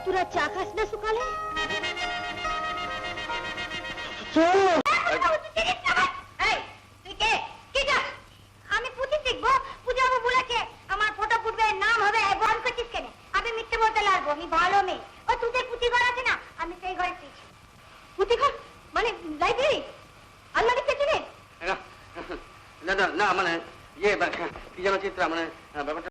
তোরা চা খাস না সকালে? আমি পুঁথি শিখবো, পূজা বাবু বলেছে আমার ফটো ফুটবে, নাম হবে। বল করছিস কেন? আমি মিথ্যে বলতে লাগবো, আমি ভালো মেয়ে। ও তোদের পুঁথি ঘর আছে না, আমি সেই ঘরে শিখছি। পুঁথি ঘর মানে লাইব্রেরি? আলমারি পেছনে? না না মানে ইয়ে কি যেন চিত্রা, মানে ব্যাপারটা